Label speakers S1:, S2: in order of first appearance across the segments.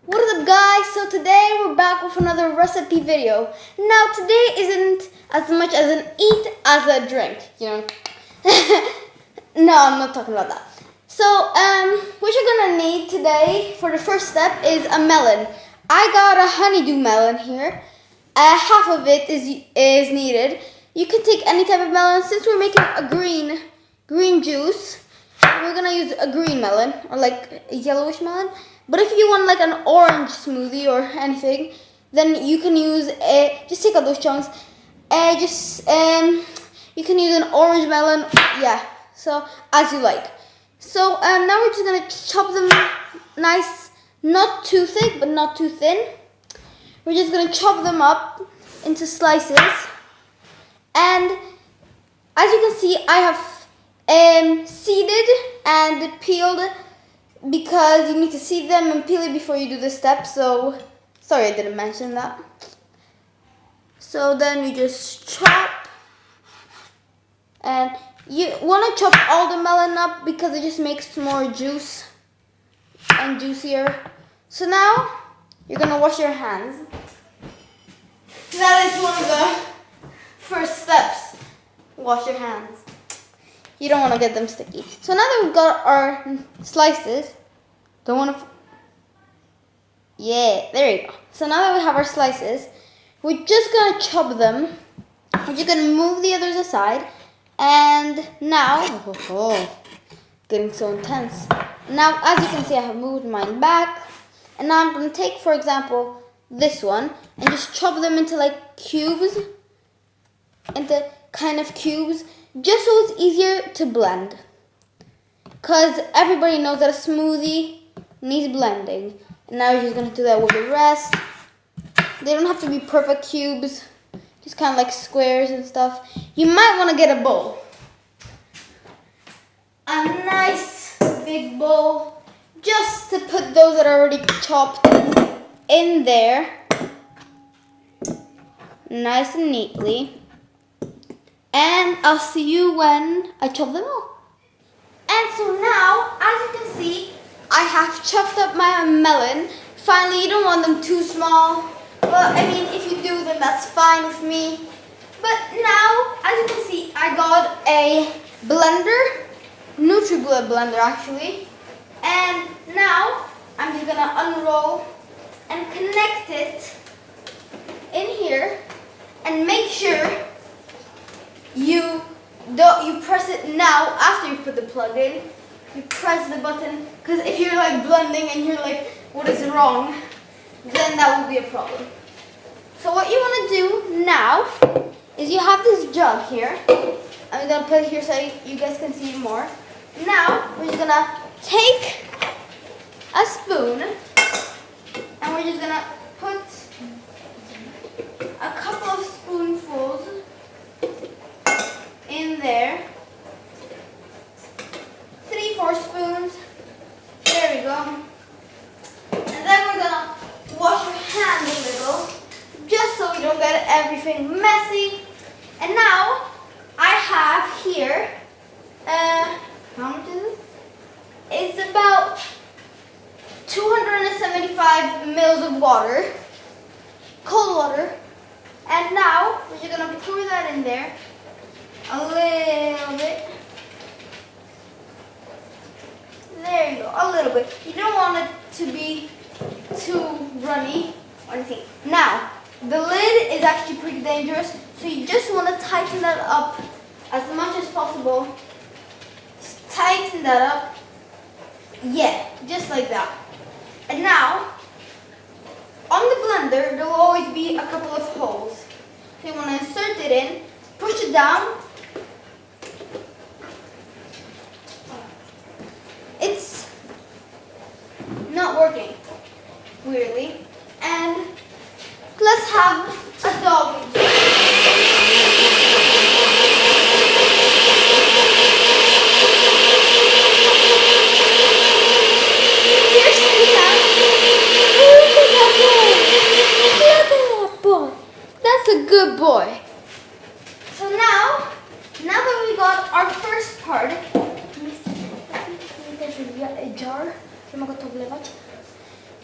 S1: What is up, guys? So today we're back with another recipe video. Now today isn't as much as an eat as a drink, you know. No, I'm not talking about that. So what you're gonna need today for the first step is a melon. I got a honeydew melon here. Half of it is needed. You can take any type of melon. Since we're making a green juice, we're gonna use a green melon or like a yellowish melon. But if you want like an orange smoothie or anything, then you can use just take out those chunks. You can use an orange melon. Yeah, so as you like. So now we're just gonna chop them nice, not too thick but not too thin. We're just gonna chop them up into slices, and as you can see, I have seeded and peeled, because you need to seed them and peel it before you do this step. So sorry I didn't mention that. So then we just chop, and you want to chop all the melon up because it just makes more juice and juicier. So now you're gonna wash your hands. That is one of the first steps. Wash your hands. You don't want to get them sticky. So now that we've got our slices, yeah, there you go. So now that we have our slices, we're just gonna chop them. We're just gonna move the others aside, and now, getting so intense. Now, as you can see, I have moved mine back, and now I'm gonna take, for example, this one and just chop them into like cubes, just so it's easier to blend. Because everybody knows that a smoothie needs blending. And now you're just going to do that with the rest. They don't have to be perfect cubes, just kind of like squares and stuff. You might want to get a bowl. A nice big bowl, just to put those that are already chopped in there. Nice and neatly. And I'll see you when I chop them all. And so now, as you can see, I have chopped up my melon. Finally, you don't want them too small. Well, I mean, if you do, then that's fine with me. But now, as you can see, I got a blender, NutriBlend blender actually. And now, I'm just gonna unroll and connect it in here, and make sure you press it now after you put the plug in. You press the button, because if you're like blending and you're like, what is wrong, then that will be a problem. So what you want to do now is you have this jug here. I'm going to put it here so you guys can see more. Now we're just going to take a spoon, and we're just going to put a couple of spoonfuls in there. 3-4 spoons. There we go. And then we're gonna wash your hands a little, just so we don't get everything messy. And now I have here, how much is it? It's about 275 mils of water, cold water. And now we're just gonna pour that in there. A little bit. There you go, a little bit. You don't want it to be too runny or anything. Now, the lid is actually pretty dangerous, so you just want to tighten that up as much as possible. Just tighten that up. Yeah, just like that. And now, on the blender, there will always be a couple of holes. So you want to insert it in, push it down. It's not working, weirdly. And let's have a dog. Here's Look at that boy. That's a good boy. So now that we got our first part, a jar,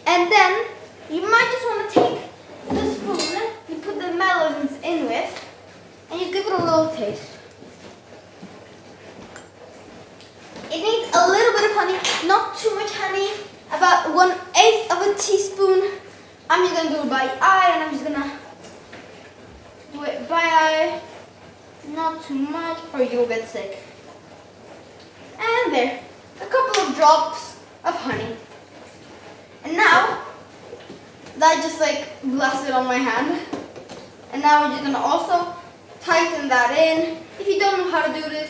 S1: and then will taste. It needs a little bit of honey, not too much honey, about 1/8 of a teaspoon. I'm just gonna do it by eye, and I'm just gonna do it by eye, not too much, or you'll get sick. And there, a couple of drops of honey. And now, that just like blasted on my hand. And now we're just gonna also tighten that in. If you don't know how to do this,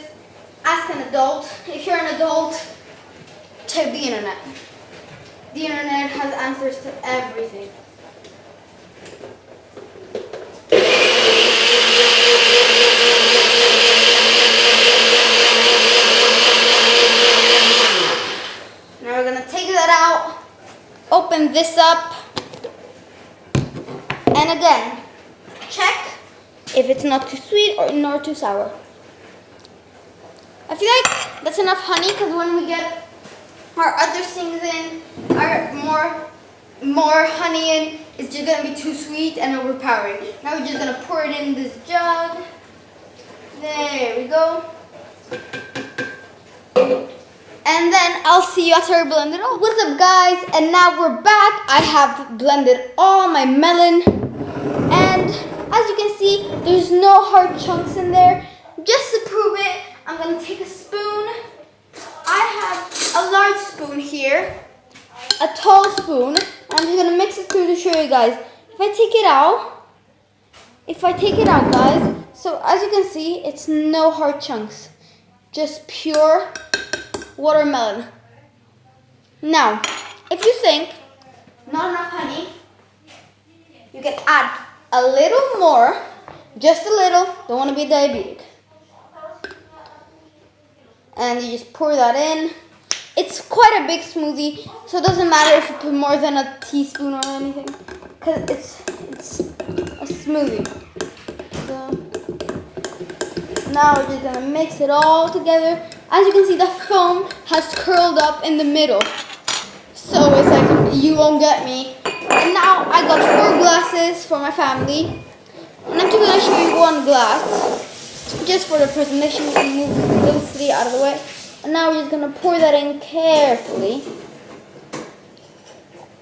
S1: ask an adult. If you're an adult, check the internet. The internet has answers to everything. Now we're gonna take that out, open this up, and again, check if it's not too sweet or nor too sour. I feel like that's enough honey, because when we get our other things in, our more honey in, it's just gonna be too sweet and overpowering. Now we're just gonna pour it in this jug. There we go. And then I'll see you after I blend it all. What's up, guys? And now we're back. I have blended all my melon, and as you can see, there's no hard chunks in there. Just to prove it, I'm gonna take a spoon. I have a large spoon here, a tall spoon. I'm just gonna mix it through to show you guys. If I take it out, guys, so as you can see, it's no hard chunks, just pure watermelon. Now, if you think not enough honey, you can add a little more, just a little. Don't want to be diabetic. And you just pour that in. It's quite a big smoothie, so it doesn't matter if you put more than a teaspoon or anything, because it's a smoothie. So now we're just gonna mix it all together. As you can see, the foam has curled up in the middle, so it's like you won't get me. And now I got 4 glasses for my family, and I'm just gonna show you one glass, just for the presentation. Move those 3 out of the way. And now we're just gonna pour that in carefully.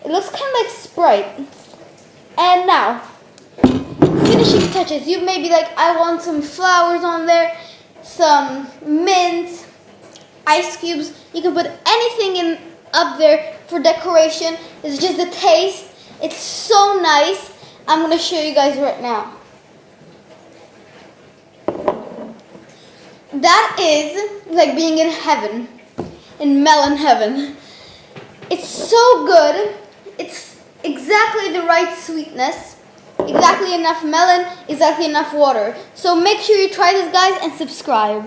S1: It looks kind of like Sprite. And now, finishing touches. You may be like, I want some flowers on there, some mint, ice cubes. You can put anything in up there for decoration. It's just the taste. It's so nice. I'm gonna show you guys right now. That is like being in heaven, in melon heaven. It's so good. It's exactly the right sweetness, exactly enough melon, exactly enough water. So make sure you try this, guys, and subscribe.